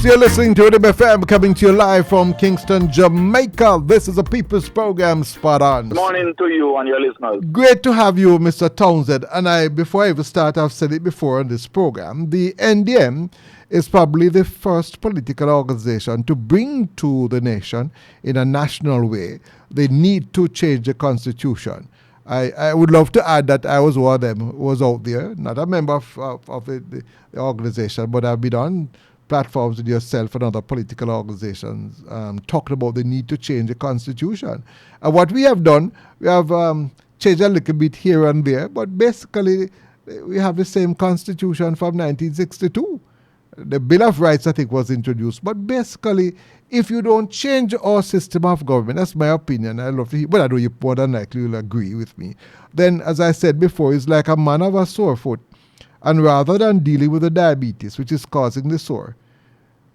you're listening to Rhythm FM, coming to you live from Kingston, Jamaica. This is a People's Program, Spot On. Good morning to you and your listeners. Great to have you, Mr. Townsend. And before I even start, I've said it before on this program, the NDM is probably the first political organization to bring to the nation in a national way the need to change the constitution. I would love to add that I was one of them who was out there, not a member of the organization, but I've been on platforms with yourself and other political organizations talking about the need to change the constitution. And what we have done, we have changed a little bit here and there, but basically we have the same constitution from 1962. The Bill of Rights, I think, was introduced. But basically, if you don't change our system of government, that's my opinion. I love to hear, but I know you more than likely will agree with me. Then, as I said before, it's like a man of a sore foot. And rather than dealing with the diabetes, which is causing the sore,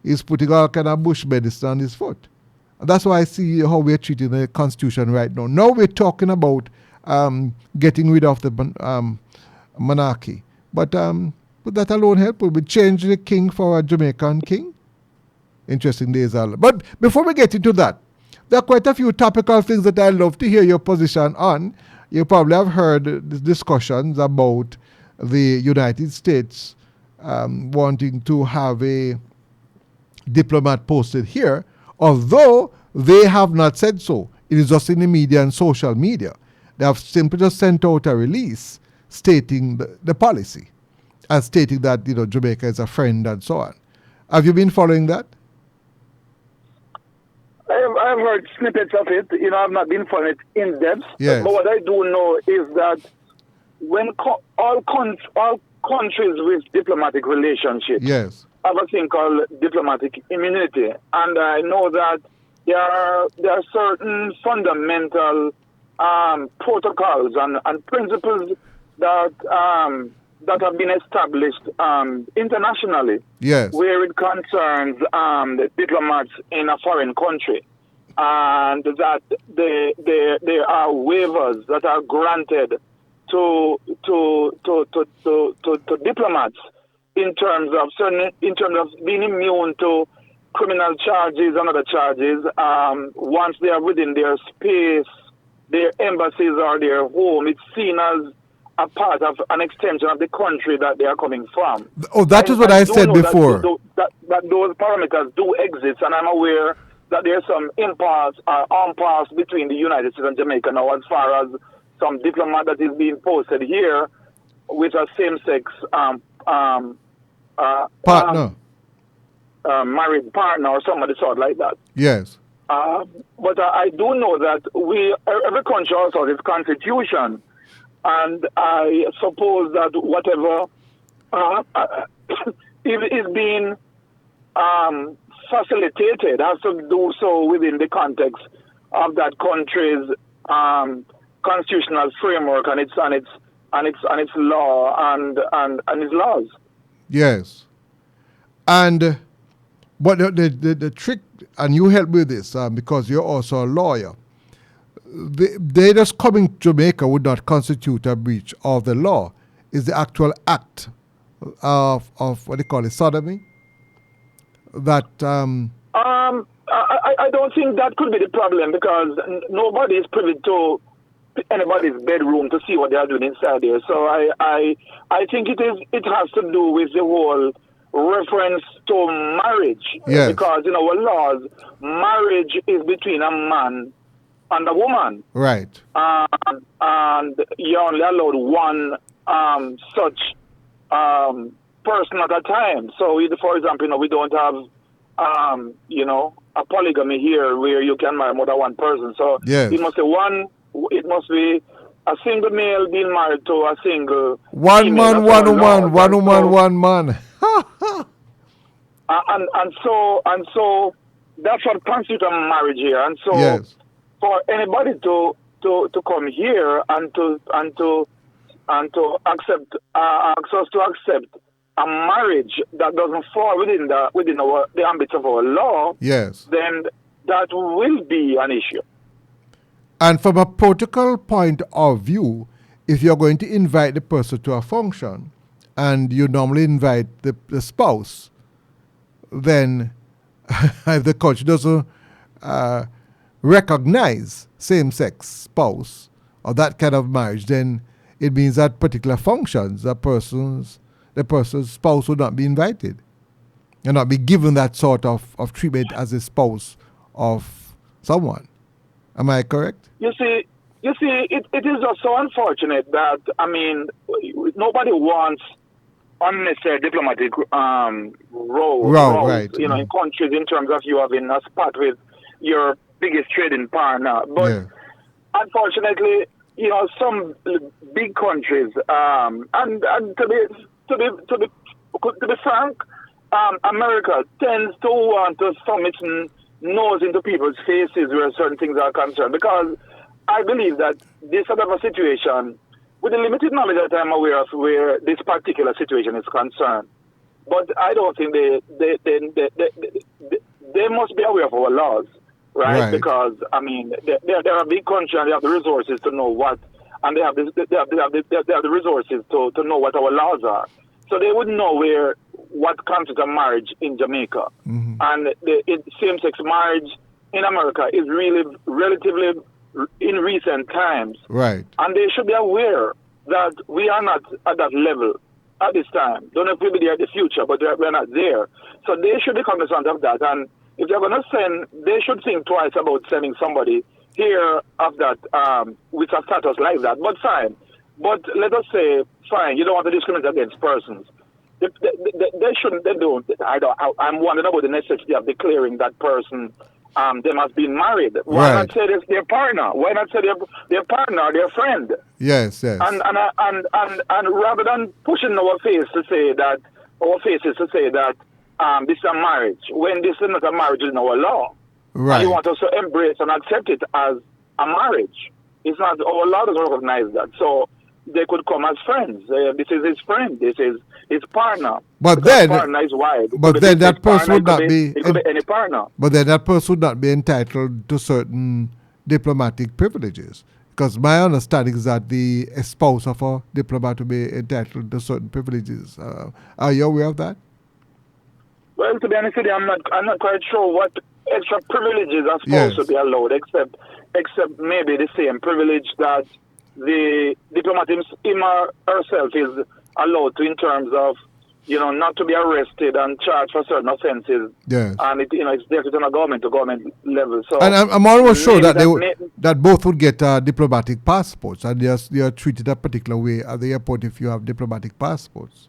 he's putting all kind of bush medicine on his foot. And that's why I see how we're treating the Constitution right now. Now we're talking about getting rid of the monarchy. But that alone help? Will we change the king for a Jamaican king? Interesting days. But before we get into that, there are quite a few topical things that I'd love to hear your position on. You probably have heard the discussions about the United States wanting to have a diplomat posted here, although they have not said so. It is just in the media and social media. They have simply just sent out a release stating the policy and stating that, Jamaica is a friend and so on. Have you been following that? I've heard snippets of it. I've not been following it in depth. Yes. But what I do know is that when all countries with diplomatic relationships have a thing called diplomatic immunity, and I know that there are certain fundamental protocols and principles that have been established internationally, where it concerns the diplomats in a foreign country, and that there are waivers that are granted to diplomats in terms of being immune to criminal charges and other charges once they are within their space, their embassies or their home. It's seen as a part of an extension of the country that they are coming from. Oh, that is what I said before. That those parameters do exist, and I'm aware that there's some impasse or impasse between the United States and Jamaica now as far as some diplomat that is being posted here with a same-sex partner, married partner or somebody sort like that. Yes. But I do know that every country also has its constitution. And I suppose that whatever is being facilitated has to do so within the context of that country's constitutional framework and its law and its laws. Yes, and but the trick, and you help with this because you're also a lawyer. They just coming to Jamaica would not constitute a breach of the law. Is the actual act of what they call it, sodomy? That I don't think that could be the problem, because nobody is privy to anybody's bedroom to see what they are doing inside there. So I think it has to do with the whole reference to marriage. Yes. Because in our laws, marriage is between a man and a woman. Right. And you're only allowed one such person at a time. So, for example, we don't have, a polygamy here where you can marry more than one person. So yes. It must be a single male being married to a single one female. Man, one woman, one woman, one man. and so that's what constitutes a marriage here. And so yes. For anybody to come here and to accept ask us to accept a marriage that doesn't fall within the ambit of our law, yes, then that will be an issue. And from a protocol point of view, if you're going to invite the person to a function and you normally invite the spouse, then if the country doesn't recognize same-sex spouse or that kind of marriage, then it means that particular functions, the person's spouse would not be invited and not be given that sort of treatment as a spouse of someone. Am I correct? You see, it is just so unfortunate that, I mean, nobody wants unnecessary diplomatic roles, right. in countries in terms of you having a spat with your biggest trading partner. But unfortunately, some big countries, and to be frank, America tends to want to thumb its nose into people's faces where certain things are concerned, because I believe that this sort of a situation, with the limited knowledge that I'm aware of where this particular situation is concerned, but I don't think they must be aware of our laws, right? Because I mean, they're a big country and they have the resources to know what, and they have the resources to know what our laws are. So they would know what constitutes a marriage in Jamaica, and same-sex marriage in America is really relatively in recent times, right? And they should be aware that we are not at that level at this time. Don't know if we'll be there in the future, but we're not there. So they should be cognizant of that. And if they're going to send, they should think twice about sending somebody here of that with a status like that. But fine. But let us say, fine, you don't want to discriminate against persons. They shouldn't. They don't. I'm wondering about the necessity of declaring that person. They must be married. Why not say this their partner? Why not say their partner, their friend? Yes. And rather than pushing our faces to say that this is a marriage, when this is not a marriage in our law, and you want us to embrace and accept it as a marriage. It's not, our law doesn't recognize that. So they could come as friends. This is his friend. This is his partner. But then, partner is wide. But then that person would not be. It could be any partner. But then that person would not be entitled to certain diplomatic privileges. Because my understanding is that the spouse of a diplomat will be entitled to certain privileges. Are you aware of that? Well, to be honest with you, I'm not quite sure what extra privileges are supposed to be allowed, except maybe the same privilege that the diplomat herself is allowed to, in terms of, not to be arrested and charged for certain offences. Yes. And it's definitely on a government level. So, and I'm almost sure that both would get diplomatic passports, and they are treated a particular way at the airport if you have diplomatic passports.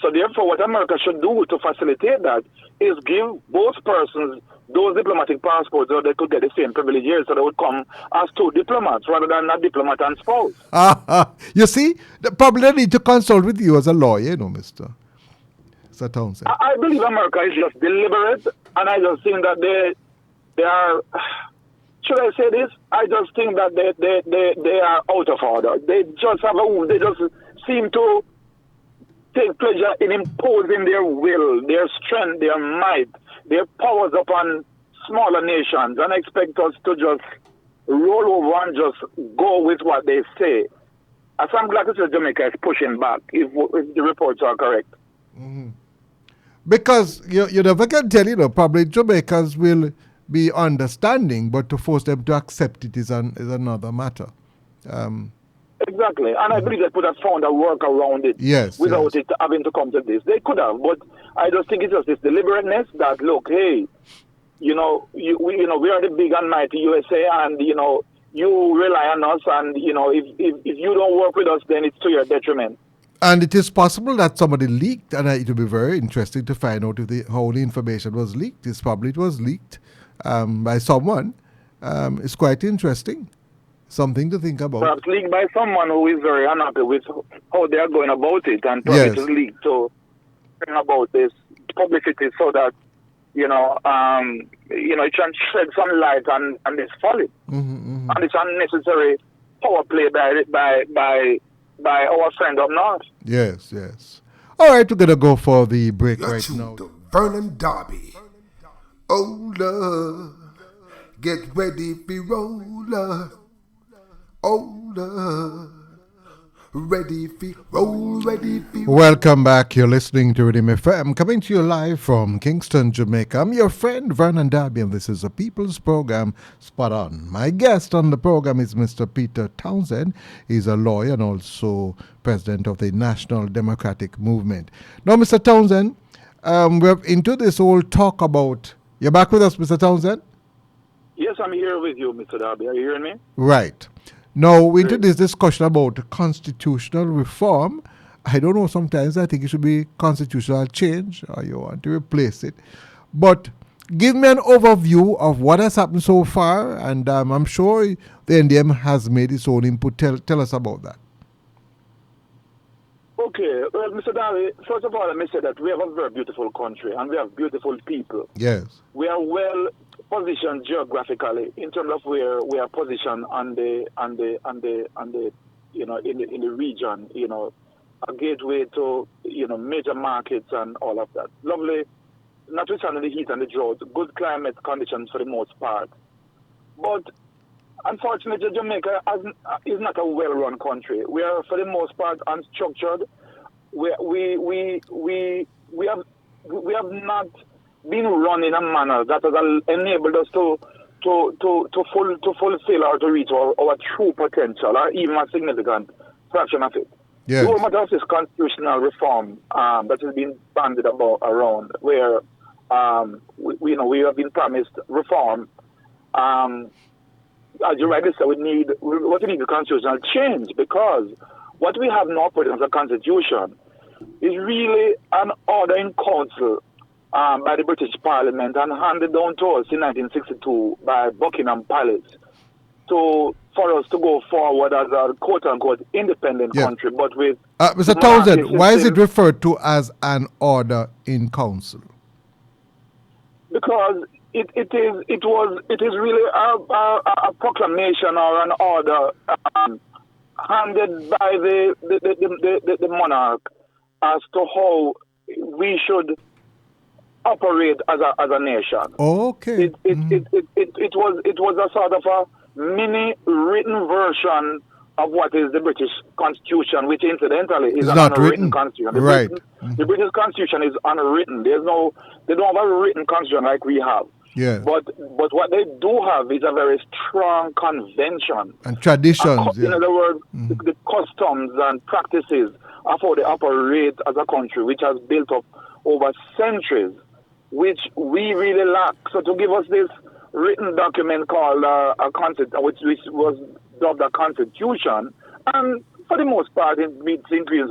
So therefore, what America should do to facilitate that is give both persons those diplomatic passports, so they could get the same privilege here, so they would come as two diplomats rather than a diplomat and spouse. You see, probably they need to consult with you as a lawyer, Mr. Townsend. I believe America is just deliberate, and I just think that they are. Should I say this? I just think that they are out of order. They just seem to take pleasure in imposing their will, their strength, their might, their powers upon smaller nations, and expect us to just roll over and just go with what they say. As I'm glad to say Jamaica is pushing back, if the reports are correct. Mm-hmm. Because you never can tell, probably Jamaicans will be understanding, but to force them to accept it is another matter. Exactly, and I believe they could have found a work around it without it having to come to this. They could have, but I just think it's just this deliberateness that, look, hey, we are the big and mighty USA, and, you rely on us, and, if you don't work with us, then it's to your detriment. And it is possible that somebody leaked, and it will be very interesting to find out if the whole information was leaked. It was leaked by someone. It's quite interesting. Something to think about. Perhaps leaked by someone who is very unhappy with how they are going about it, and perhaps it is leaked to bring about this publicity so that, it can shed some light on this folly. Mm-hmm. And it's unnecessary power play by our friend up north. Yes. All right, we're going to go for the break right now. To Vernon Darby. Oh, love, get ready for roller. Oh, love, ready for roll, ready for. Welcome back. You're listening to Rhythm FM, coming to you live from Kingston, Jamaica. I'm your friend Vernon Darby, and this is a People's Program, Spot On. My guest on the program is Mr. Peter Townsend. He's a lawyer and also president of the National Democratic Movement. Now, Mr. Townsend, we're into this whole talk about. You're back with us, Mr. Townsend? Yes, I'm here with you, Mr. Darby. Are you hearing me? Right. Now, we're into this discussion about constitutional reform. I don't know, sometimes I think it should be constitutional change or you want to replace it. But give me an overview of what has happened so far, and I'm sure the NDM has made its own input. Tell us about that. Okay, well, Mr. Darby, first of all, let me say that we have a very beautiful country and we have beautiful people. Yes. We are well positioned geographically in terms of where we are positioned on the in the region, a gateway to major markets and all of that. Lovely, notwithstanding the heat and the drought, good climate conditions for the most part. But unfortunately, Jamaica is not a well-run country. We are, for the most part, unstructured. We have not been run in a manner that has enabled us to fulfill or to reach our true potential, or even a significant fraction of it. Yes. The whole matter of this constitutional reform that has been bandied about around, where we have been promised reform. As you rightly said, we need a constitutional change, because what we have now put as a constitution is really an order in council by the British Parliament and handed down to us in 1962 by Buckingham Palace for us to go forward as a quote-unquote independent country, but with... Mr. Townsend, why is it referred to as an order in council? Because it is really a proclamation or an order handed by the monarch as to how we should operate as a nation. Okay. It was a sort of a mini written version of what is the British Constitution, which incidentally is an unwritten constitution. The British Constitution is unwritten. They don't have a written constitution like we have. Yeah. But what they do have is a very strong convention and traditions. In other words, the customs and practices of how they operate as a country, which has built up over centuries, which we really lack. So to give us this written document called a constitution, which was dubbed a constitution, and for the most part it meets the ingredients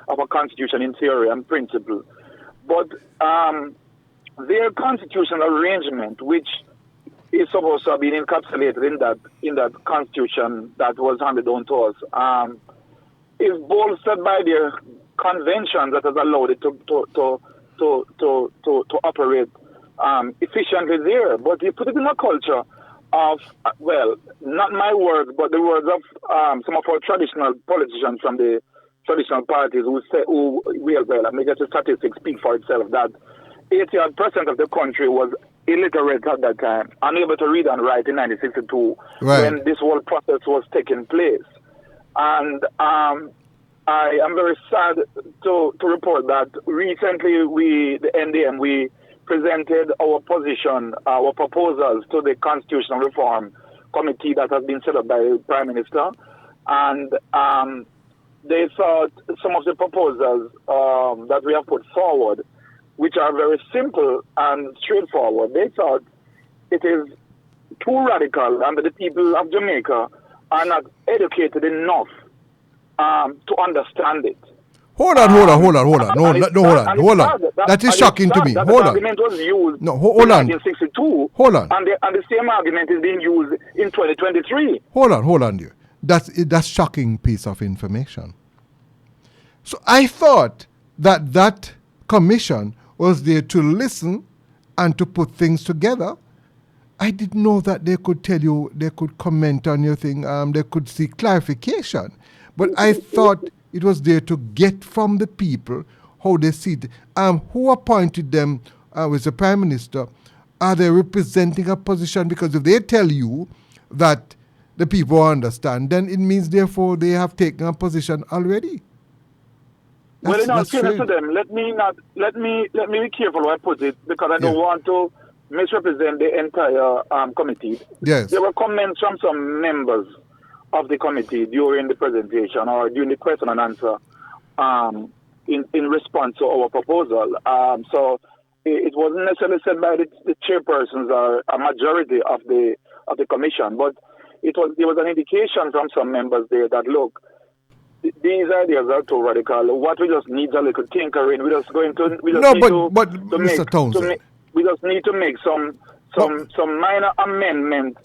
of a constitution in theory and principle. But their constitutional arrangement, which is supposed to have been encapsulated in that constitution that was handed down to us, is bolstered by their convention that has allowed it to operate efficiently there. But you put it in a culture of, well, not my words, but the words of some of our traditional politicians from the traditional parties who say, I mean, just the statistics speak for itself, that 80% of the country was illiterate at that time, unable to read and write in 1962 when this whole process was taking place. And I am very sad to report that recently the NDM, we presented our position, our proposals to the Constitutional Reform Committee that has been set up by the Prime Minister. And they thought some of the proposals that we have put forward, which are very simple and straightforward, they thought it is too radical and that the people of Jamaica are not educated enough to understand it. Hold on. That is shocking to me. Hold on. The argument was used in 1962. Hold on. And the same argument is being used in 2023. Hold on, dear. That's shocking piece of information. So I thought that commission was there to listen and to put things together. I didn't know that they could tell you, they could comment on your thing, they could seek clarification. But I thought it was there to get from the people how they see it. Who appointed them was the Prime Minister? Are they representing a position? Because if they tell you that the people understand, then it means therefore they have taken a position already. Well, in all fairness to them, let me be careful how I put it, because I don't want to misrepresent the entire committee. Yes. There were comments from some members of the committee during the presentation or during the question and answer in response to our proposal. So it wasn't necessarily said by the chairpersons or a majority of the commission, but there was an indication from some members there that, look, these ideas are too radical. What we just need a little tinkering. We just need to Mr. Townsend, we just need to make some minor amendment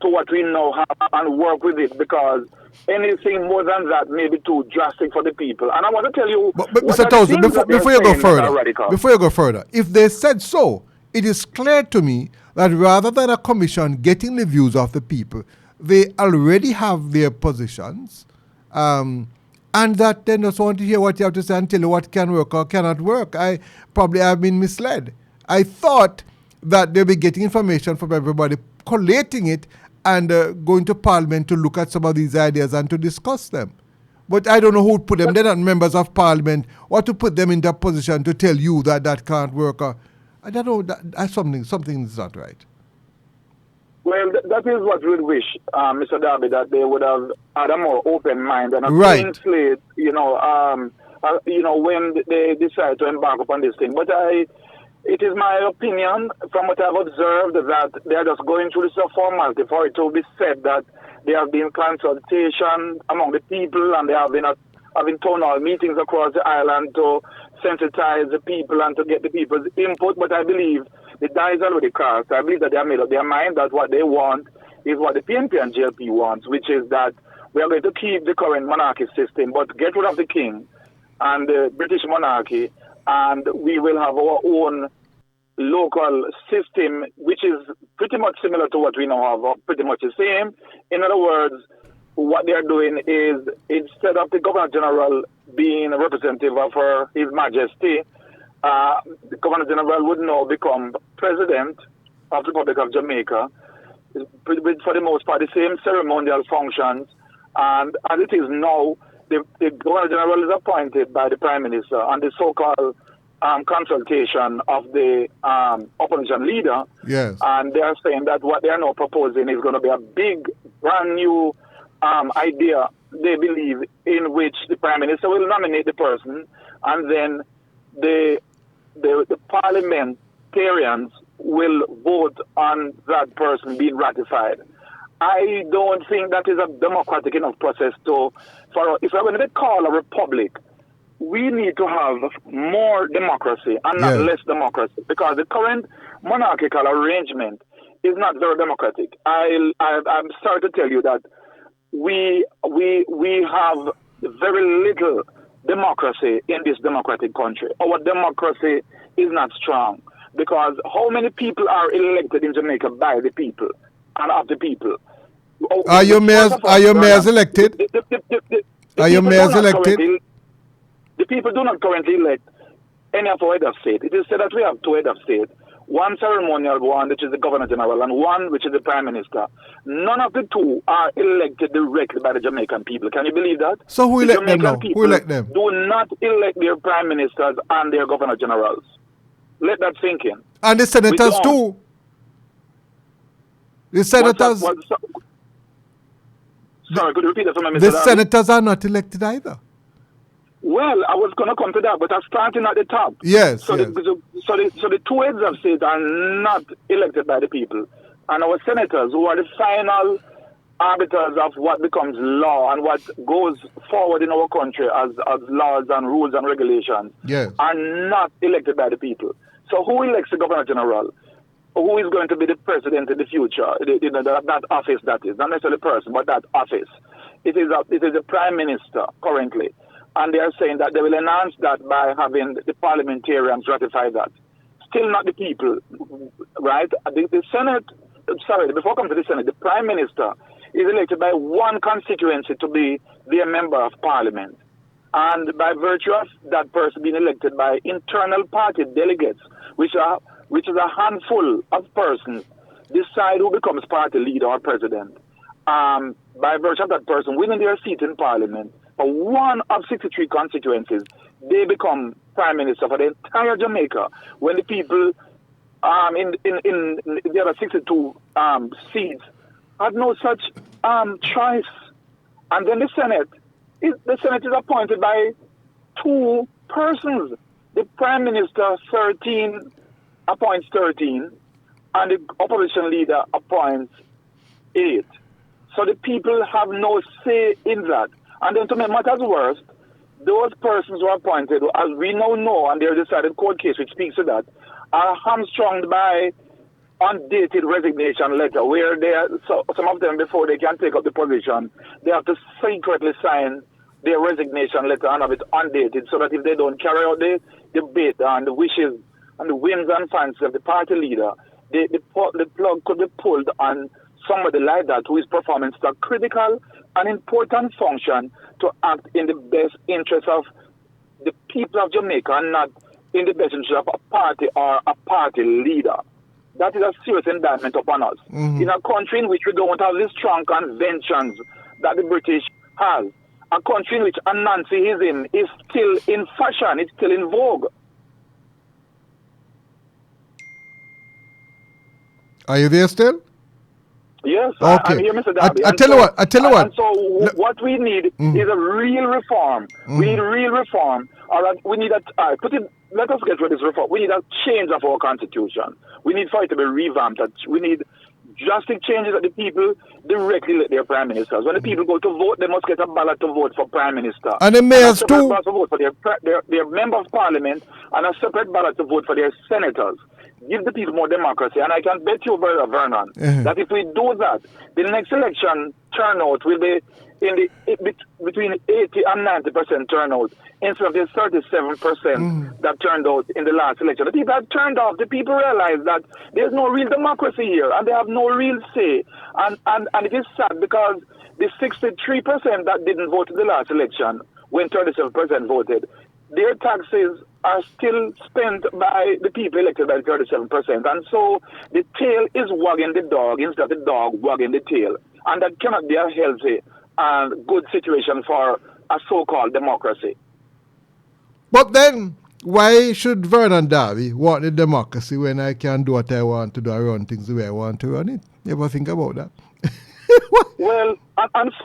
to what we know and work with it, because anything more than that may be too drastic for the people. And I want to tell you, but Mr. Townsend, before you go further, if they said so, it is clear to me that rather than a commission getting the views of the people, they already have their positions. And that they just want to hear what you have to say and tell you what can work or cannot work. I probably have been misled. I thought that they'll be getting information from everybody, collating it, and going to Parliament to look at some of these ideas and to discuss them. But I don't know who would put them. They're not members of Parliament. Or to put them in that position to tell you that can't work. I don't know. Something is not right. Well, that is what we'd wish, Mr. Darby, that they would have had a more open mind and a clean slate, when they decide to embark upon this thing. But it is my opinion, from what I've observed, that they are just going through this formality for it to be said that there have been consultation among the people, and they have been having town hall meetings across the island to sensitize the people and to get the people's input. But I believe the die is already cast. I believe that they have made up their mind that what they want is what the PNP and JLP wants, which is that we are going to keep the current monarchy system, but get rid of the king and the British monarchy, and we will have our own local system, which is pretty much similar to what we now have, or pretty much the same. In other words, what they are doing is, instead of the Governor General being a representative of His Majesty, the Governor General would now become President of the Republic of Jamaica, with, for the most part, the same ceremonial functions. And as it is now, the Governor General is appointed by the Prime Minister on the so-called consultation of the opposition leader. Yes. And they are saying that what they are now proposing is going to be a big, brand new idea, they believe, in which the Prime Minister will nominate the person, and then the parliamentarians will vote on that person being ratified. I don't think that is a democratic enough process if we're going to call a republic, we need to have more democracy and not less democracy, because the current monarchical arrangement is not very democratic. I'm sorry to tell you that we have very little democracy in this democratic country. Our democracy is not strong, because how many people are elected in Jamaica by the people and of the people? Are your mayors elected? Are your mayors elected? The people do not currently elect any of our head of state. It is said that we have two head of state. One ceremonial one, which is the Governor General, and one which is the Prime Minister. None of the two are elected directly by the Jamaican people. Can you believe that? So who elect them now? Who elect them? Do not elect their Prime Ministers and their Governor Generals. Let that sink in. And the senators too. The senators... Sorry, could you repeat that for me, Mr. The senators are not elected either. Well, I was going to come to that, but I'm starting at the top. Yes. So the two heads of state are not elected by the people. And our senators, who are the final arbiters of what becomes law and what goes forward in our country as laws and rules and regulations, are not elected by the people. So who elects the Governor General? Who is going to be the president in the future? That office, that is. Not necessarily the person, but that office. It is the Prime Minister currently. And they are saying that they will enhance that by having the parliamentarians ratify that. Still not the people, right? The Senate, before I come to the Senate, the Prime Minister is elected by one constituency to be their member of Parliament. And by virtue of that person being elected by internal party delegates, which is a handful of persons, decide who becomes party leader or president. by virtue of that person winning their seat in parliament for one of 63 constituencies, they become prime minister for the entire Jamaica. When the people in the other 62 seats had no such choice. And then the Senate is appointed by two persons. The Prime Minister 13 appoints 13, and the opposition leader appoints 8. So the people have no say in that. And then to make matters worse, those persons who are appointed, as we now know, and there's a decided court case which speaks to that, are hamstrung by undated resignation letter, where some of them, before they can take up the position, they have to secretly sign their resignation letter and have it undated, so that if they don't carry out the debate and the wishes and the whims and fancies of the party leader, the plug could be pulled on somebody like that who is performing such a critical and important function to act in the best interest of the people of Jamaica and not in the best interest of a party or a party leader. That is a serious indictment upon us. In a country in which we don't have the strong conventions that the British has, a country in which Anansiism is still in fashion, it's still in vogue. Are you there still? Yes, okay. I'm here, Mr. Darby. I tell you what. And so what we need is a real reform. We need real reform. Or we need let us get rid of this reform. We need a change of our constitution. We need for it to be revamped. We need drastic changes that the people directly elect their prime ministers. When the people go to vote, they must get a ballot to vote for prime minister. And the mayors too. A ballot to vote for their member of parliament, and a separate ballot to vote for their senators. Give the people more democracy. And I can bet you, Brother Vernon, that if we do that, the next election turnout will be between 80 and 90% turnout instead of the 37% that turned out in the last election. The people have turned off. The people realize that there's no real democracy here and they have no real say. And it is sad because the 63% that didn't vote in the last election, when 37% voted, their taxes are still spent by the people elected by 37%. And so the tail is wagging the dog instead of the dog wagging the tail. And that cannot be a healthy and good situation for a so-called democracy. But then, why should Vernon Darby want the democracy when I can do what I want to do and run things the way I want to run it? You ever think about that? Well,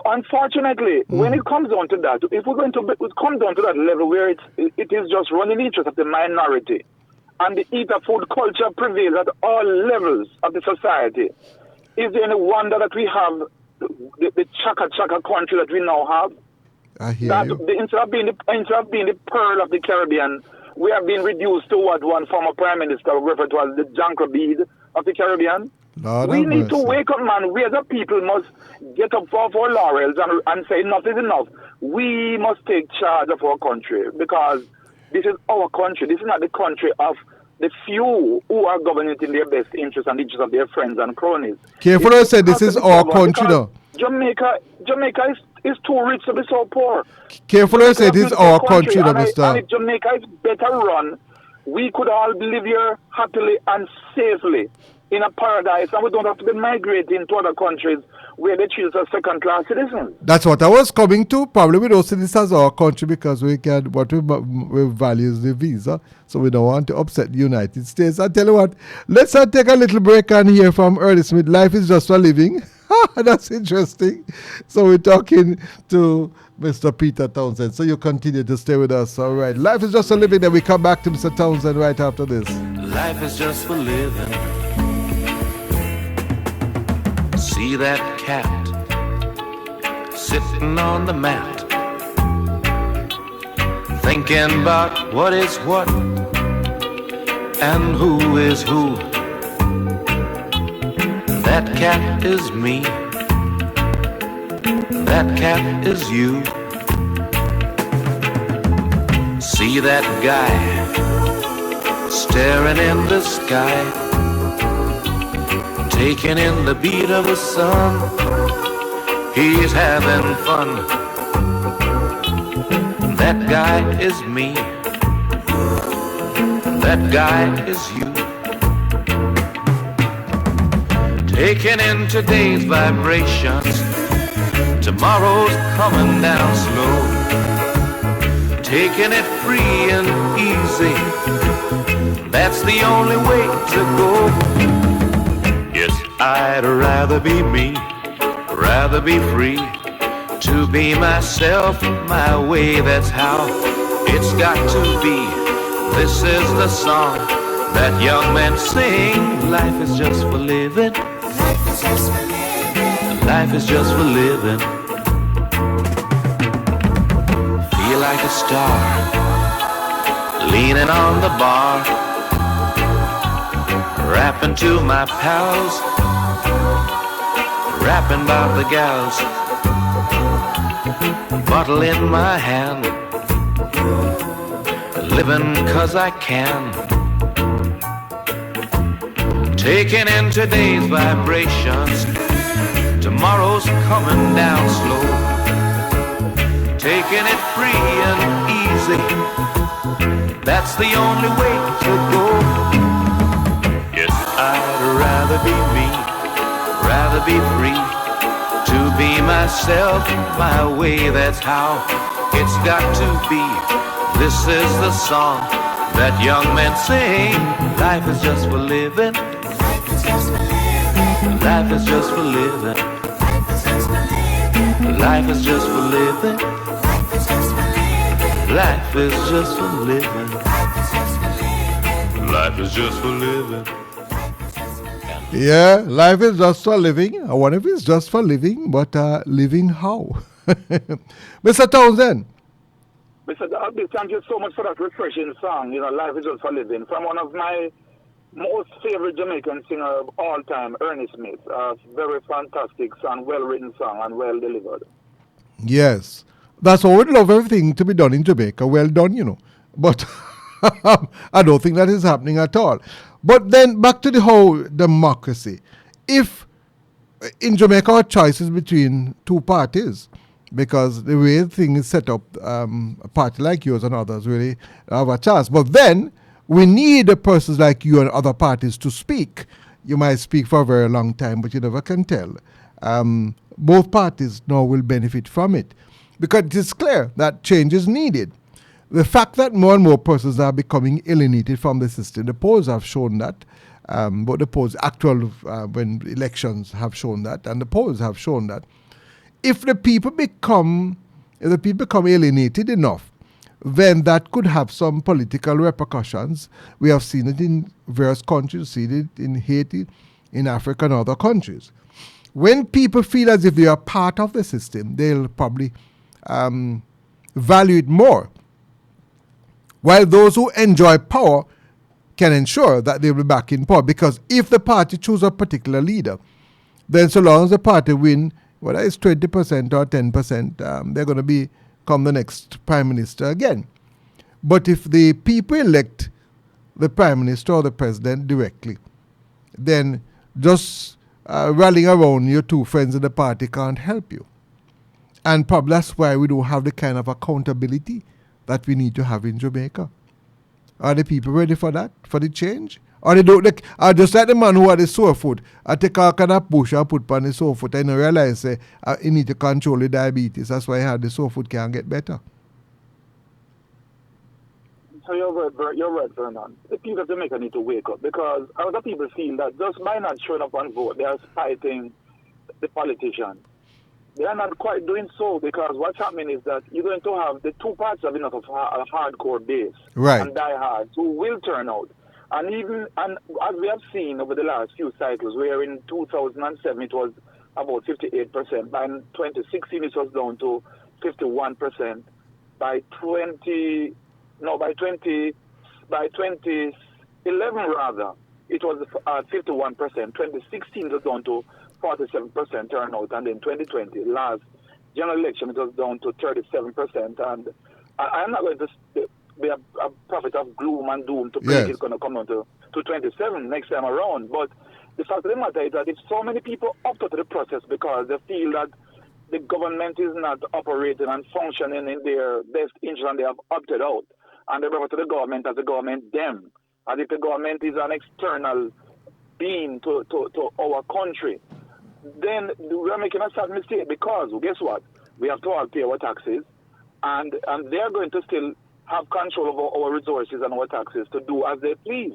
unfortunately, when it comes down to that, if we're going to come down to that level where it is just running the interest of the minority, and the eat of food culture prevails at all levels of the society, is there any wonder that we have the chaka country that we now have? I hear that you. Instead of being the pearl of the Caribbean, we have been reduced to what one former prime minister referred to as the Jankobead of the Caribbean. Lord we need mercy. to wake up, man. We as a people must get up off our laurels and say enough is enough. We must take charge of our country because this is our country. This is not the country of the few who are governing it in their best interest and the interest of their friends and cronies. Careful, I said this is our country, though. Jamaica is too rich to be so poor. Careful, I said this is our country, though, Mr. And if Jamaica is better run, we could all live here happily and safely in a paradise, and we don't have to be migrating to other countries where they treat us as second-class citizens. That's what I was coming to. Probably we don't see this as our country because we value is the visa, so we don't want to upset the United States. I tell you what, let's take a little break and hear from Early Smith. Life is just for living. That's interesting. So we're talking to Mr. Peter Townsend. So you continue to stay with us. All right. Life is just for living. Then we come back to Mr. Townsend right after this. Life is just for living. See that cat sitting on the mat, thinking about what is what and who is who. That cat is me. That cat is you. See that guy staring in the sky, taking in the beat of the sun. He's having fun. That guy is me. That guy is you. Taking in today's vibrations, Tomorrow's coming down slow, taking it free and easy. That's the only way to go. Yes, I'd rather be me, rather be free, to be myself, my way, that's how it's got to be. This is the song that young men sing. Life is just for living. Life is just for living. Life is just for living. Feel like a star, leaning on the bar, rapping to my pals, rapping about the gals, bottle in my hand, living 'cause I can, taking in today's vibrations. Tomorrow's coming down slow, taking it free and easy. That's the only way to go. Yes, I'd rather be me, rather be free, to be myself, my way, that's how it's got to be. This is the song that young men sing. Life is just for living. Life is just for living. Life is just for living. Life is just for living. Life is just for living. Life is just for living. Life is just for living. Yeah, life is just for living. I wonder if it's just for living, but living how? Mr. Townsend. Mr. Darby, thank you so much for that refreshing song. You know, Life is Just for Living. From one of my most favorite Jamaican singer of all time, Ernest Smith. Very fantastic song, well-written song and well-delivered. Yes. That's why we'd love everything to be done in Jamaica. Well done, you know. But I don't think that is happening at all. But then back to the whole democracy. If in Jamaica our choice is between two parties, because the way the thing is set up, a party like yours and others really have a chance. But then we need persons like you and other parties to speak. You might speak for a very long time, but you never can tell. Both parties now will benefit from it, because it is clear that change is needed. The fact that more and more persons are becoming alienated from the system, the polls have shown that, but the polls actual when elections have shown that, and the polls have shown that. If the people become alienated enough, then that could have some political repercussions. We have seen it in various countries, seen it in Haiti, in Africa and other countries. When people feel as if they are part of the system, they'll probably value it more. While those who enjoy power can ensure that they'll be back in power. Because if the party chooses a particular leader, then so long as the party win, whether it's 20% or 10%, they're going to become the next prime minister again. But if the people elect the prime minister or the president directly, then just rallying around your two friends in the party can't help you. And probably that's why we don't have the kind of accountability that we need to have in Jamaica. Are the people ready for that, for the change? Or they don't, just like the man who had a sore foot, I take a kind of push and put on the sore foot and realize he need to control the diabetes. That's why he had the sore foot can get better. So you're right, Vernon. The people of Jamaica need to wake up, because other people feel that just by not showing up and vote, they are spiting the politicians. They are not quite doing so, because what's happening is that you're going to have the two parts of enough of a hardcore base, right, and diehards who will turn out. And as we have seen over the last few cycles, where in 2007 it was about 58%, by 2016 it was down to 51%, by 2011 rather, it was 51%. 2016 it was down to 47% turnout, and in 2020, last general election, it was down to 37%. And I'm not going to be a prophet of gloom and doom to predict it's going to come down to 27 next time around. But the fact of the matter is that if so many people opt out of the process because they feel that the government is not operating and functioning in their best interest, and they have opted out, and they refer to the government as the government them, as if the government is an external being to our country. then we are making a sad mistake, because guess what? We have to all pay our taxes, and they're going to still have control over our resources and our taxes to do as they please,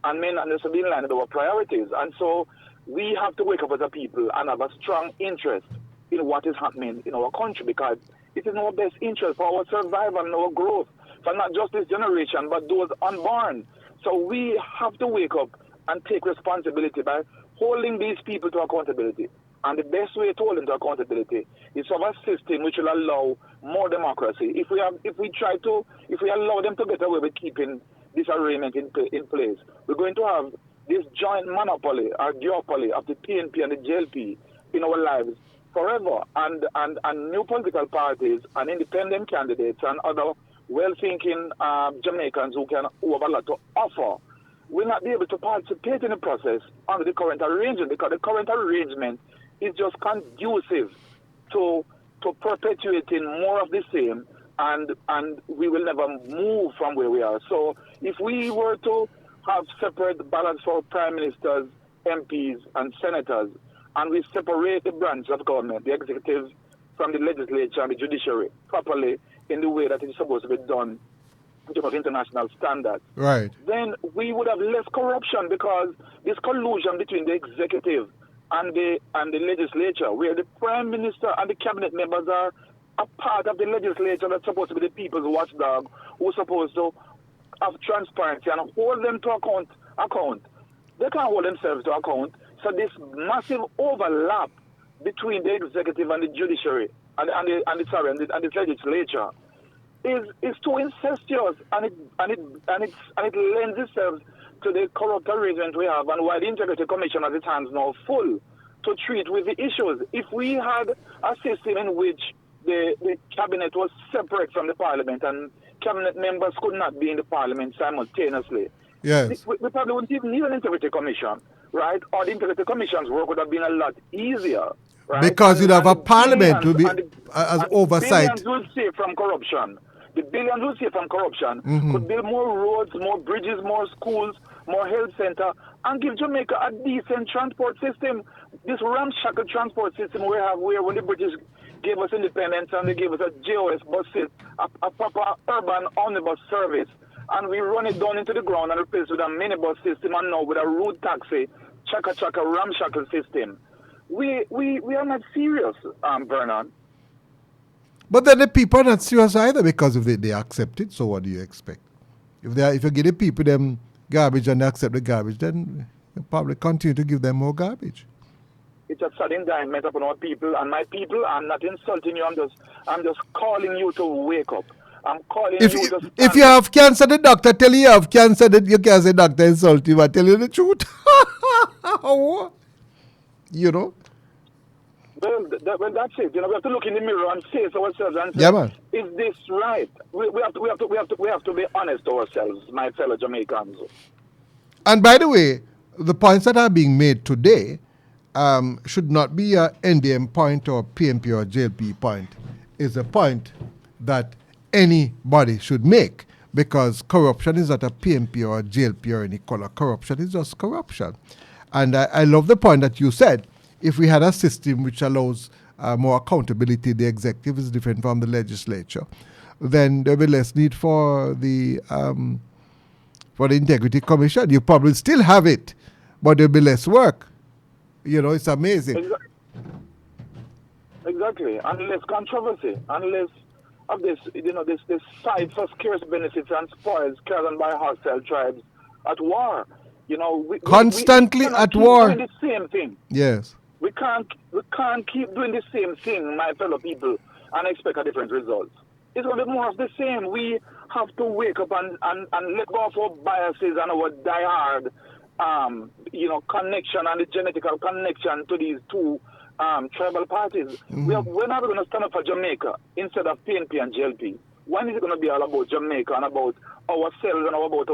and may not necessarily be in line with our priorities. And so we have to wake up as a people and have a strong interest in what is happening in our country, because it is in our best interest for our survival and our growth, for not just this generation, but those unborn. So we have to wake up and take responsibility by holding these people to accountability. And the best way to hold them to accountability is to have a system which will allow more democracy. If we allow them to get away with keeping this arrangement in place, we're going to have this joint monopoly or duopoly of the PNP and the JLP in our lives forever. And new political parties and independent candidates and other well-thinking Jamaicans who have a lot to offer will not be able to participate in the process under the current arrangement, because the current arrangement is just conducive to perpetuating more of the same, and we will never move from where we are. So if we were to have separate ballots for prime ministers, MPs, and senators, and we separate the branch of government, the executive from the legislature and the judiciary, properly in the way that it is supposed to be done in terms of international standards, right, then we would have less corruption, because this collusion between the executive and the legislature, where the prime minister and the cabinet members are a part of the legislature that's supposed to be the people's watchdog, who's supposed to have transparency and hold them to account. They can't hold themselves to account. So this massive overlap between the executive and the judiciary and the legislature is too incestuous, and it lends itself to the corrupt arrangement we have, and why the Integrity Commission has its hands now full to treat with the issues. If we had a system in which the cabinet was separate from the parliament and cabinet members could not be in the parliament simultaneously, yes, we probably wouldn't even need an Integrity Commission, right? Or the Integrity Commission's work would have been a lot easier, right? Because you'd have a parliament to be as oversight. Billions will save from corruption. The billions we save from corruption could build more roads, more bridges, more schools, more health center, and give Jamaica a decent transport system. This ramshackle transport system we have, where when the British gave us independence and they gave us a JOS bus system, a proper urban omnibus service, and we run it down into the ground and replace it with a minibus system, and now with a road taxi, chaka ramshackle system. We are not serious, Vernon. But then the people are not serious either, because if they accept it, so what do you expect? If you give the people them garbage and they accept the garbage, then you probably continue to give them more garbage. It's a sudden indictment upon our people, and my people, I'm not insulting you, I'm just calling you to wake up. I'm calling you to stand. If you have cancer, the doctor tell you have cancer, that you can't say doctor insult you, but tell you the truth. You know? Well, that's it. You know, we have to look in the mirror and face ourselves and say, yeah, man, is this right? We have to be honest to ourselves, my fellow Jamaicans. And by the way, the points that are being made today should not be a NDM point or PNP or JLP point. It's a point that anybody should make, because corruption is not a PNP or a JLP or any color. Corruption is just corruption. And I love the point that you said. If we had a system which allows more accountability, the executive is different from the legislature, then there will be less need for the Integrity Commission. You probably still have it, but there will be less work. You know, it's amazing. Exactly. And less controversy, and less of this, this fight for scarce benefits and spoils carried on by hostile tribes at war. You know, we constantly at war. Doing the same thing. Yes. We can't keep doing the same thing, my fellow people, and expect a different result. It's going to be more of the same. We have to wake up and let go of our biases and our diehard, connection and the genetical connection to these two tribal parties. We're not going to stand up for Jamaica instead of PNP and JLP. When is it going to be all about Jamaica and about ourselves and about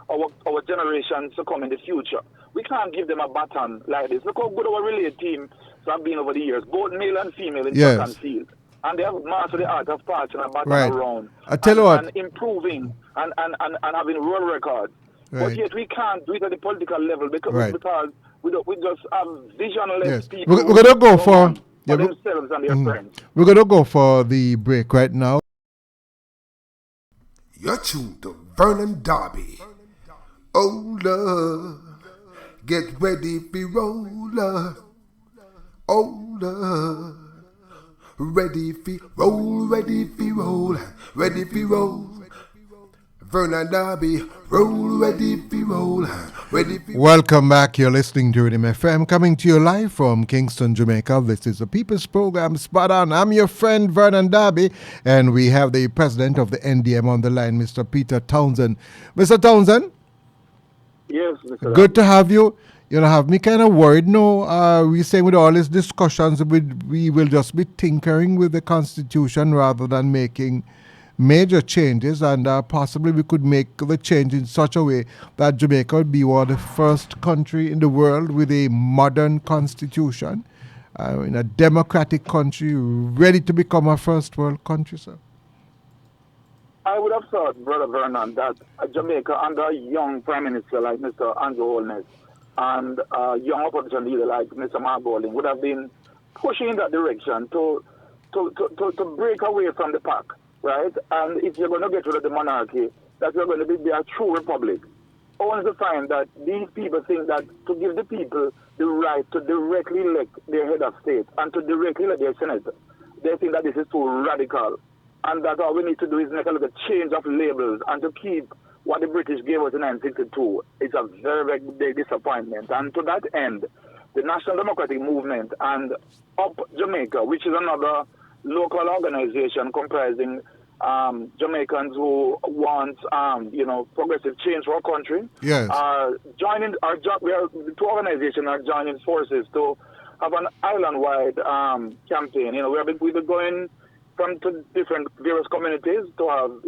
our generations to come in the future? We can't give them a baton like this. Look how good our relay teams have been over the years, both male and female in track and field. And they have mastered the art of passing a baton around. I tell you what. And improving and having world records. Right. But yet we can't do it at the political level because We just have visionless people. We're going to go for themselves and their friends. We're going to go for the break right now. You're tuned to Vernon Darby. Oh, love. Get ready for roller. Oh, love. Ready for roll, ready for roll, ready for roll. Vernon Darby, roll, ready for roll, ready for roll. Welcome back. You're listening to Rhythm FM, coming to you live from Kingston, Jamaica. This is the People's Program, Spot On. I'm your friend, Vernon Darby, and we have the president of the NDM on the line, Mr. Peter Townsend. Mr. Townsend? Yes, Mr. Good to have you. You know, have me kind of worried. No, we saying with all these discussions, we will just be tinkering with the Constitution rather than making major changes, and possibly we could make the change in such a way that Jamaica would be one of the first country in the world with a modern constitution, in a democratic country, ready to become a first world country, sir. I would have thought, Brother Vernon, that Jamaica under a young Prime Minister like Mr. Andrew Holness and a young opposition leader like Mr. Mark Golding would have been pushing in that direction to break away from the pack, right? And if you're going to get rid of the monarchy, that we're going to be a true republic. Only to find that these people think that to give the people the right to directly elect their head of state and to directly elect their senator, they think that this is too radical. And that all we need to do is make a little change of labels and to keep what the British gave us in 1962. It's a very, very big disappointment. And to that end, the National Democratic Movement and Up Jamaica, which is another local organization comprising Jamaicans who want, progressive change for our country, yes, the two organizations are joining forces to have an island-wide campaign. We've been going from to different various communities to have,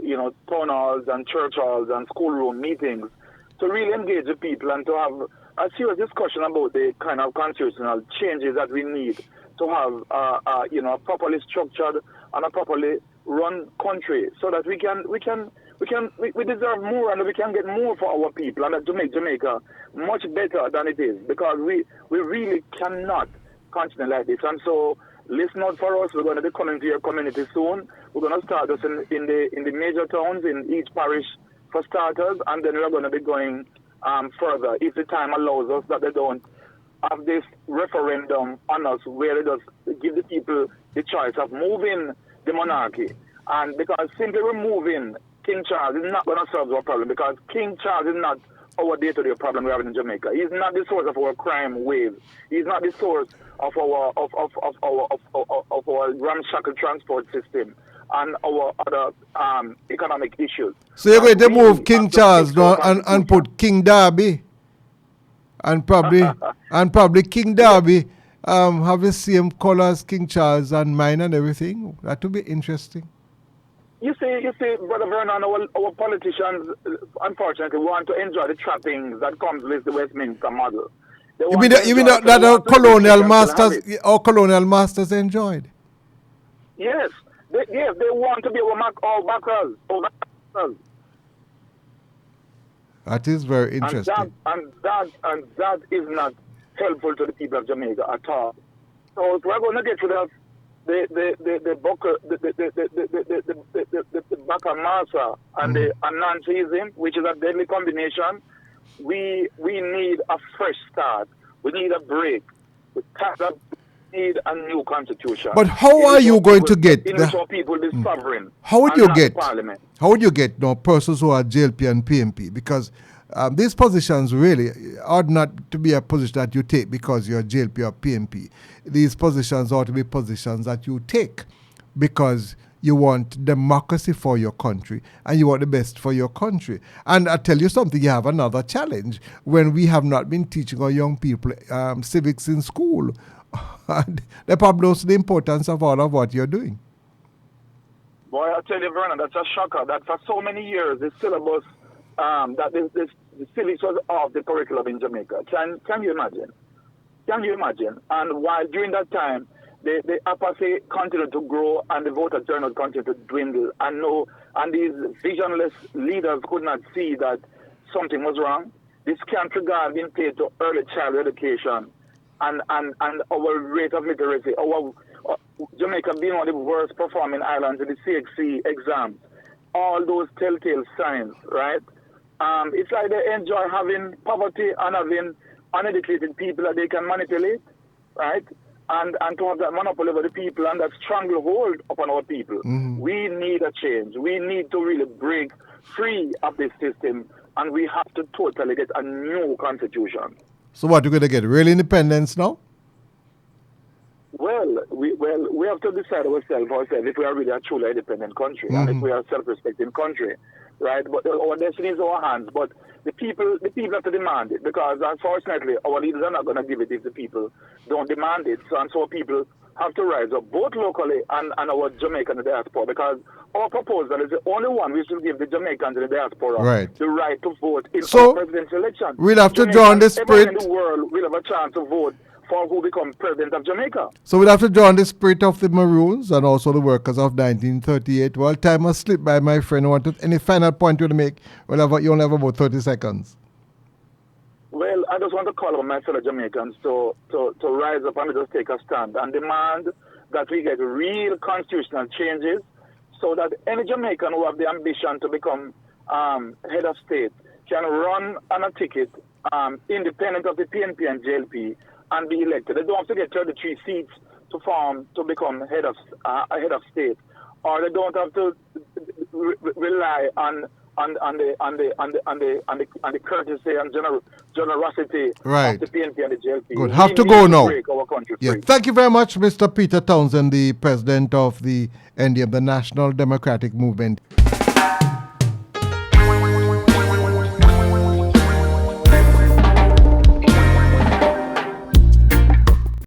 town halls and church halls and schoolroom meetings to really engage the people and to have a serious discussion about the kind of constitutional changes that we need to have, a properly structured and a properly run country, so that we deserve more and we can get more for our people, and to make Jamaica much better than it is, because we really cannot continue like this. And so, listen out for us. We're going to be coming to your community soon. We're going to start this in the major towns in each parish for starters, and then we're going to be going further if the time allows us, that they don't have this referendum on us where they just give the people the choice of moving the monarchy. And because simply removing King Charles is not going to solve our problem, because King Charles is not our day-to-day problem we have in Jamaica. He's not the source of our crime wave. He's not the source of our ramshackle transport system and our other economic issues. So you're going to move King Charles now and put King Darby, and probably King Darby have the same color as King Charles and mine and everything. That would be interesting. You see, Brother Vernon, our politicians, unfortunately, want to enjoy the trappings that comes with the Westminster model. You mean that our colonial masters enjoyed? Yes, they want to be our backers. That is very interesting. And that is not helpful to the people of Jamaica at all. So if we're going to get rid of the Baka Masa and the Anantism, which is a deadly combination, we need a fresh start. We need a break. We need a new constitution. But how are you going to get people be sovereign? How would you get persons who are JLP and PMP? Because these positions really ought not to be a position that you take because you're JLP or PMP. These positions ought to be positions that you take because you want democracy for your country and you want the best for your country. And I tell you something, you have another challenge when we have not been teaching our young people civics in school. They probably knows the importance of all of what you're doing. Boy, I tell you, Vernon, that's a shocker that for so many years the syllabus, the civics was off the curriculum in Jamaica. Can you imagine? Can you imagine? And while during that time, the apathy continued to grow and the voter turnout continued to dwindle, and these visionless leaders could not see that something was wrong. this can't regard being paid to early child education and our rate of literacy. Jamaica being one of the worst performing islands in the CXC exams. All those telltale signs, right? It's like they enjoy having poverty and having uneducated people that they can manipulate, right? And to have that monopoly over the people and that stranglehold upon our people. Mm-hmm. We need a change. We need to really break free of this system, and we have to totally get a new constitution. So what, you're going to get real independence now? Well, we have to decide ourselves if we are really a truly independent country, and if we are a self-respecting country, right? But our destiny is in our hands. But the people have to demand it, because unfortunately our leaders are not going to give it if the people don't demand it. So people have to rise up, both locally and our Jamaican diaspora, because our proposal is the only one which will give the Jamaicans in the diaspora the right to vote in our presidential election. We'll have to draw on the spirit. Everyone in the world will have a chance to vote for who becomes president of Jamaica. So we'll have to draw on the spirit of the Maroons and also the workers of 1938. Well, time has slipped by, my friend. Any final point you want to make? You only have about 30 seconds. Well, I just want to call on my fellow Jamaicans to rise up and just take a stand and demand that we get real constitutional changes so that any Jamaican who have the ambition to become head of state can run on a ticket independent of the PNP and JLP and be elected. They don't have to get 33 seats to become head of state, or they don't have to rely on the courtesy and generosity of the PNP and the JLP. Good. Have to go now. Our country free. Thank you very much, Mr. Peter Townsend, the president of the NDM, the National Democratic Movement.